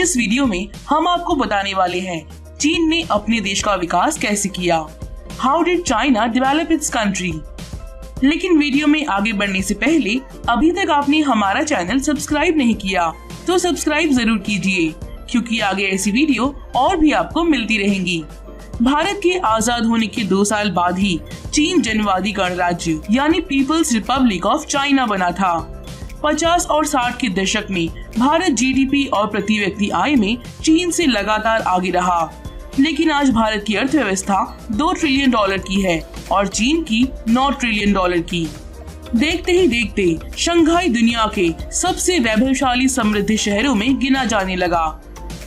इस वीडियो में हम आपको बताने वाले हैं चीन ने अपने देश का विकास कैसे किया। How did China develop it's country. लेकिन वीडियो में आगे बढ़ने से पहले अभी तक आपने हमारा चैनल सब्सक्राइब नहीं किया तो सब्सक्राइब जरूर कीजिए, क्योंकि आगे ऐसी वीडियो और भी आपको मिलती रहेंगी। भारत के आजाद होने के 2 साल बाद ही चीन जनवादी गणराज्य यानी पीपल्स रिपब्लिक ऑफ चाइना बना था। 50 और 60 के दशक में भारत जीडीपी और प्रति व्यक्ति आय में चीन से लगातार आगे रहा, लेकिन आज भारत की अर्थव्यवस्था $2 ट्रिलियन की है और चीन की $9 ट्रिलियन की। देखते ही देखते शंघाई दुनिया के सबसे वैभवशाली समृद्ध शहरों में गिना जाने लगा।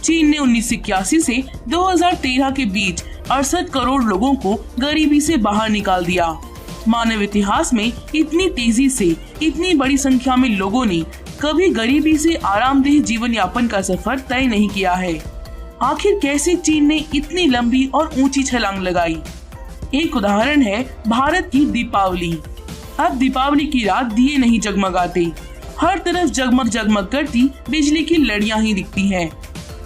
चीन ने 1981 से 2013 के बीच 68 करोड़ लोगों को गरीबी से बाहर निकाल दिया। मानव इतिहास में इतनी तेजी से इतनी बड़ी संख्या में लोगों ने कभी गरीबी से आरामदेह जीवन यापन का सफर तय नहीं किया है। आखिर कैसे चीन ने इतनी लंबी और ऊंची छलांग लगाई? एक उदाहरण है भारत की दीपावली। अब दीपावली की रात दिए नहीं जगमगाते, हर तरफ जगमग जगमग करती बिजली की लड़ियां ही दिखती हैं।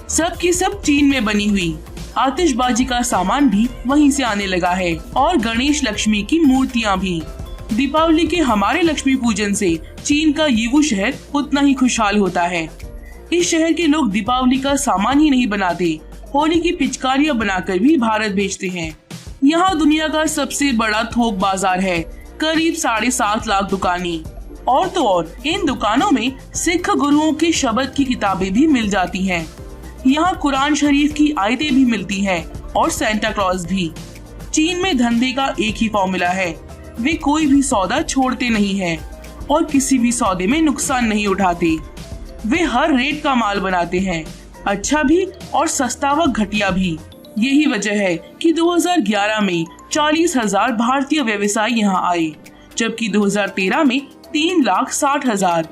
सब की सब चीन में बनी हुई आतिशबाजी का सामान भी वहीं से आने लगा है और गणेश लक्ष्मी की मूर्तियां भी। दीपावली के हमारे लक्ष्मी पूजन से चीन का यीवू शहर उतना ही खुशहाल होता है। इस शहर के लोग दीपावली का सामान ही नहीं बनाते, होली की पिचकारियां बनाकर भी भारत भेजते हैं। यहाँ दुनिया का सबसे बड़ा थोक बाजार है, करीब 7.5 लाख दुकानें। और तो और इन दुकानों में सिख गुरुओं के शब्द की किताबें भी मिल जाती हैं। यहाँ कुरान शरीफ की आयतें भी मिलती हैं और सेंटा क्लॉज भी। चीन में धंधे का एक ही फॉर्मूला है, वे कोई भी सौदा छोड़ते नहीं हैं और किसी भी सौदे में नुकसान नहीं उठाते। वे हर रेट का माल बनाते हैं, अच्छा भी और सस्ता व घटिया भी। यही वजह है कि 2011 में 40,000 भारतीय व्यवसायी यहाँ आए, जबकि 2013 में 3,60,000।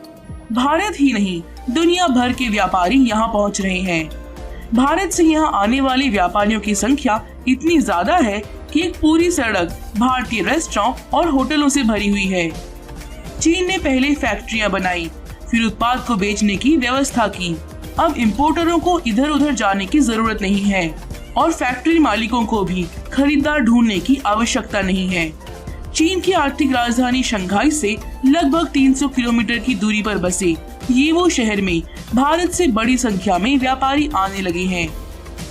भारत ही नहीं दुनिया भर के व्यापारी यहाँ पहुँच रहे हैं। भारत से यहाँ आने वाले व्यापारियों की संख्या इतनी ज्यादा है कि एक पूरी सड़क भारतीय रेस्टोरेंट और होटलों से भरी हुई है। चीन ने पहले फैक्ट्रियां बनाई, फिर उत्पाद को बेचने की व्यवस्था की। अब इम्पोर्टरों को इधर उधर जाने की जरूरत नहीं है और फैक्ट्री मालिकों को भी खरीदार ढूंढने की आवश्यकता नहीं है। चीन की आर्थिक राजधानी शंघाई से लगभग 300 किलोमीटर की दूरी पर बसे यीवू शहर में भारत से बड़ी संख्या में व्यापारी आने लगे हैं।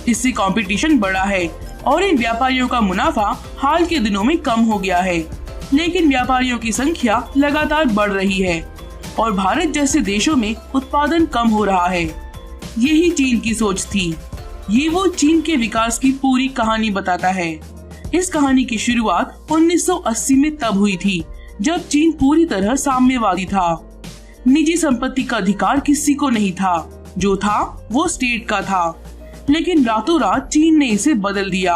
इससे कंपटीशन बढ़ा है और इन व्यापारियों का मुनाफा हाल के दिनों में कम हो गया है, लेकिन व्यापारियों की संख्या लगातार बढ़ रही है और भारत जैसे देशों में उत्पादन कम हो रहा है। यही चीन की सोच थी। ये वो चीन के विकास की पूरी कहानी बताता है। इस कहानी की शुरुआत 1980 में तब हुई थी जब चीन पूरी तरह साम्यवादी था। निजी संपत्ति का अधिकार किसी को नहीं था, जो था वो स्टेट का था। लेकिन रातों रात चीन ने इसे बदल दिया।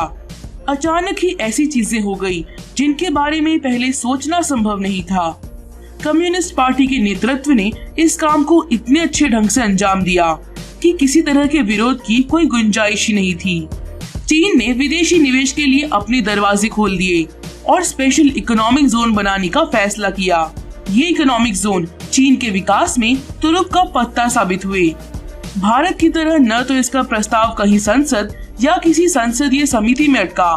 अचानक ही ऐसी चीजें हो गई जिनके बारे में पहले सोचना संभव नहीं था। कम्युनिस्ट पार्टी के नेतृत्व ने इस काम को इतने अच्छे ढंग से अंजाम दिया कि किसी तरह के विरोध की कोई गुंजाइश ही नहीं थी। चीन ने विदेशी निवेश के लिए अपने दरवाजे खोल दिए और स्पेशल इकोनॉमिक जोन बनाने का फैसला किया। ये इकोनॉमिक जोन चीन के विकास में तुरुप का पत्ता साबित हुए। भारत की तरह न तो इसका प्रस्ताव कहीं संसद या किसी संसदीय समिति में अटका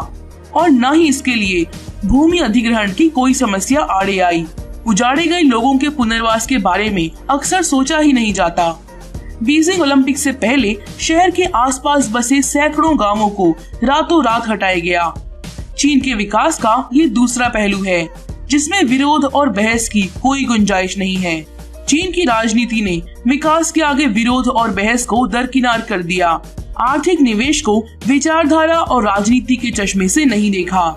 और न ही इसके लिए भूमि अधिग्रहण की कोई समस्या आड़े आई। उजाड़े गए लोगों के पुनर्वास के बारे में अक्सर सोचा ही नहीं जाता। बीजिंग ओलंपिक से पहले शहर के आसपास बसे सैकड़ों गांवों को रातों रात हटाया गया। चीन के विकास का ये दूसरा पहलू है जिसमें विरोध और बहस की कोई गुंजाइश नहीं है। चीन की राजनीति ने विकास के आगे विरोध और बहस को दरकिनार कर दिया। आर्थिक निवेश को विचारधारा और राजनीति के चश्मे से नहीं देखा।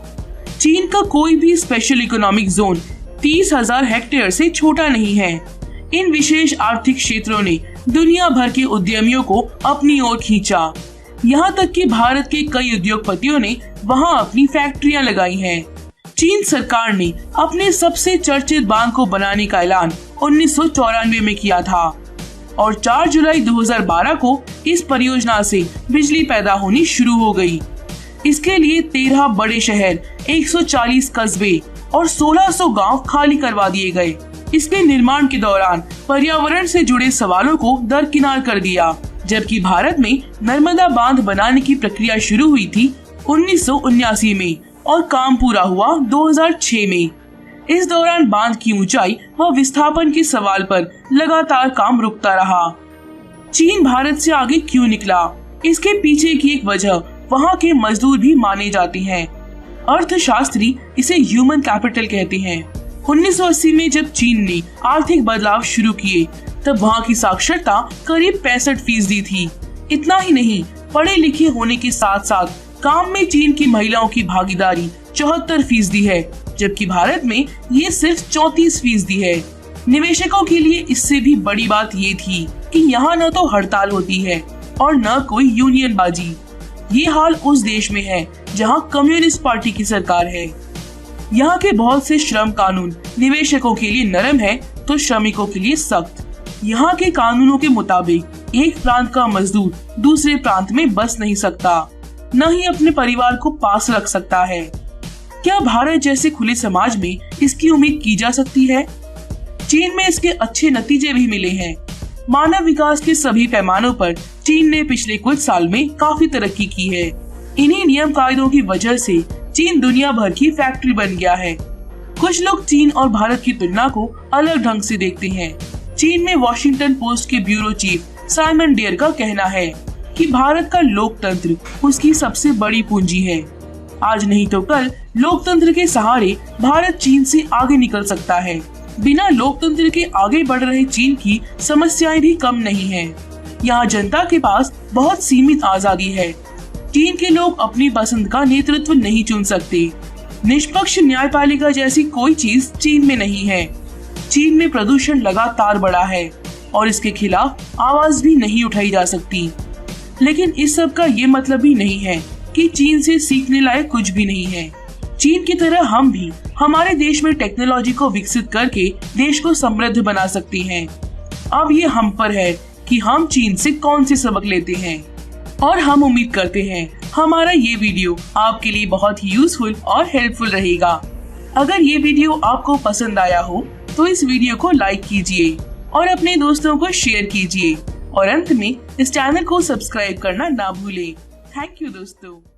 चीन का कोई भी स्पेशल इकोनॉमिक जोन 30,000 हेक्टेयर से छोटा नहीं है। इन विशेष आर्थिक क्षेत्रों ने दुनिया भर के उद्यमियों को अपनी ओर खींचा। यहाँ तक कि भारत के कई उद्योगपतियों ने वहाँ अपनी फैक्ट्रियाँ लगाई हैं। चीन सरकार ने अपने सबसे चर्चित बांध को बनाने का ऐलान 1994 में किया था और 4 जुलाई 2012 को इस परियोजना से बिजली पैदा होनी शुरू हो गई। इसके लिए 13 बड़े शहर, 140 कस्बे और 1600 गांव खाली करवा दिए गए। इसके निर्माण के दौरान पर्यावरण से जुड़े सवालों को दरकिनार कर दिया, जबकि भारत में नर्मदा बांध बनाने की प्रक्रिया शुरू हुई थी 1979 में और काम पूरा हुआ 2006 में। इस दौरान बांध की ऊंचाई व विस्थापन के सवाल पर लगातार काम रुकता रहा। चीन भारत से आगे क्यों निकला? इसके पीछे की एक वजह वहाँ के मजदूर भी माने जाते हैं। अर्थशास्त्री इसे ह्यूमन कैपिटल कहते हैं। 1980 में जब चीन ने आर्थिक बदलाव शुरू किए तब वहाँ की साक्षरता करीब 65% थी। इतना ही नहीं, पढ़े लिखे होने के साथ साथ काम में चीन की महिलाओं की भागीदारी 74% है, जबकि भारत में ये सिर्फ 34% है। निवेशकों के लिए इससे भी बड़ी बात ये थी कि यहाँ न तो हड़ताल होती है और न कोई यूनियन बाजी। ये हाल उस देश में है जहाँ कम्युनिस्ट पार्टी की सरकार है। यहाँ के बहुत से श्रम कानून निवेशकों के लिए नरम है तो श्रमिकों के लिए सख्त। यहाँ के कानूनों के मुताबिक एक प्रांत का मजदूर दूसरे प्रांत में बस नहीं सकता, न ही अपने परिवार को पास रख सकता है। क्या भारत जैसे खुले समाज में इसकी उम्मीद की जा सकती है? चीन में इसके अच्छे नतीजे भी मिले हैं। मानव विकास के सभी पैमानों पर चीन ने पिछले कुछ साल में काफी तरक्की की है। इन्हीं नियम कायदों की वजह से चीन दुनिया भर की फैक्ट्री बन गया है। कुछ लोग चीन और भारत की तुलना को अलग ढंग से देखते हैं। चीन में वॉशिंगटन पोस्ट के ब्यूरो चीफ साइमन डेयर का कहना है कि भारत का लोकतंत्र उसकी सबसे बड़ी पूंजी है। आज नहीं तो कल लोकतंत्र के सहारे भारत चीन से आगे निकल सकता है। बिना लोकतंत्र के आगे बढ़ रहे चीन की समस्याएं भी कम नहीं हैं। यहाँ जनता के पास बहुत सीमित आजादी है। चीन के लोग अपनी पसंद का नेतृत्व नहीं चुन सकते। निष्पक्ष न्यायपालिका जैसी कोई चीज चीन में नहीं है। चीन में प्रदूषण लगातार बढ़ा है और इसके खिलाफ आवाज भी नहीं उठाई जा सकती। लेकिन इस सब का ये मतलब भी नहीं है कि चीन से सीखने लायक कुछ भी नहीं है। चीन की तरह हम भी हमारे देश में टेक्नोलॉजी को विकसित करके देश को समृद्ध बना सकते हैं। अब ये हम पर है कि हम चीन से कौन से सबक लेते हैं। और हम उम्मीद करते हैं हमारा ये वीडियो आपके लिए बहुत ही यूजफुल और हेल्पफुल रहेगा। अगर ये वीडियो आपको पसंद आया हो तो इस वीडियो को लाइक कीजिए और अपने दोस्तों को शेयर कीजिए और अंत में इस चैनल को सब्सक्राइब करना ना भूलें। थैंक यू दोस्तों।